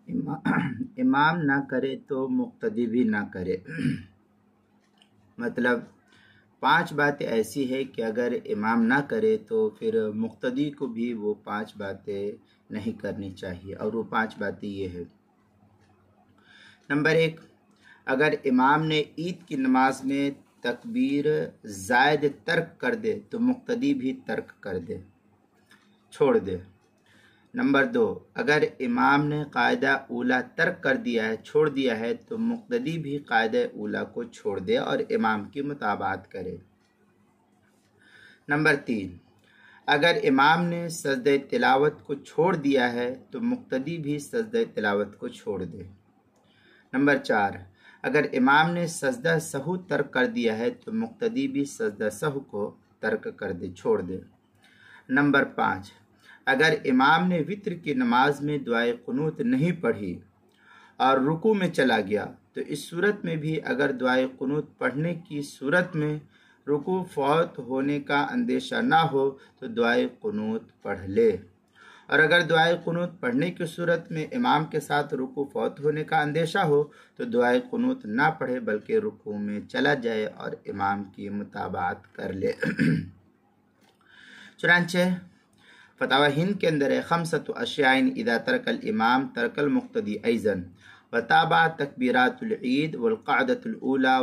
امام نہ کرے تو مقتدی بھی نہ کرے۔ مطلب 5 باتیں ایسی ہے کہ اگر امام نہ کرے تو پھر مقتدی کو بھی وہ 5 باتیں نہیں کرنی چاہیے، اور وہ 5 باتیں یہ ہے۔ نمبر 1، اگر امام نے عید کی نماز میں تکبیر زائد ترک کر دے تو مقتدی بھی ترک کر دے، چھوڑ دے۔ نمبر 2، اگر امام نے قاعدہ اولا ترک کر دیا ہے، چھوڑ دیا ہے، تو مقتدی بھی قاعدہ اولا کو چھوڑ دے اور امام کی متابعت کرے۔ نمبر 3، اگر امام نے سجدہ تلاوت کو چھوڑ دیا ہے تو مقتدی بھی سجدہ تلاوت کو چھوڑ دے۔ نمبر 4، اگر امام نے سجدہ سہو ترک کر دیا ہے تو مقتدی بھی سجدہ سہو کو ترک کر دے، چھوڑ دے۔ نمبر 5، اگر امام نے وتر کی نماز میں دعائے قنوت نہیں پڑھی اور رکوع میں چلا گیا تو اس صورت میں بھی اگر دعائے قنوت پڑھنے کی صورت میں رکوع فوت ہونے کا اندیشہ نہ ہو تو دعائے قنوت پڑھ لے، اور اگر دعائے قنوت پڑھنے کی صورت میں امام کے ساتھ رکوع فوت ہونے کا اندیشہ ہو تو دعائے قنوت نہ پڑھے بلکہ رکوع میں چلا جائے اور امام کی متابعت کر لے۔ چنانچہ فتاوی ہند کے اندر ہے 5 اشیاء اذا ترک الامام ترک المقتدی ایضا وتابع تکبیرات العید والقعدۃ الاولی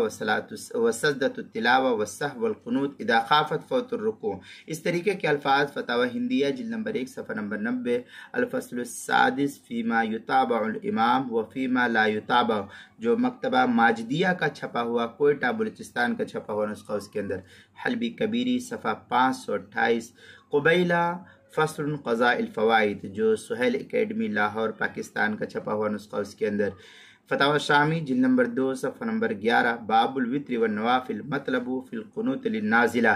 وسجدۃ التلاوہ والسہو والقنوت اذا خافت فوت الرکوع۔ اس طریقے کے الفاظ فتاوی ہندیہ جلد نمبر 1 صفحہ نمبر 90، الفصل السادس فیما یتابع الامام وفیما لا یتابع، جو مکتبہ ماجدیہ کا چھپا ہوا، کوئٹہ بلوچستان کا چھپا ہوا نسخہ، اس کے اندر حلبی کبیری صفحہ 528، قبیلہ فصل قضاء الفوائد، جو سہیل اکیڈمی لاہور پاکستان کا چھپا ہوا نسخہ، اس کے اندر فتاوی شامی جلد نمبر 2 صفحہ نمبر 11، باب الوتر والنوافل مطلب فی القنوت للنازلہ،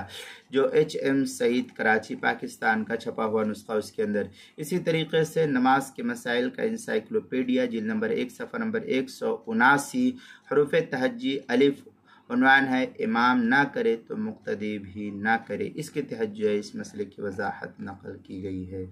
جو ایم سعید کراچی پاکستان کا چھپا ہوا نسخہ، اس کے اندر اسی طریقے سے نماز کے مسائل کا انسائکلوپیڈیا جلد نمبر 1 صفحہ نمبر 179، حروف تہجی الف، عنوان ہے امام نہ کرے تو مقتدی بھی نہ کرے۔ اس کے تحت جو ہے اس مسئلے کی وضاحت نقل کی گئی ہے۔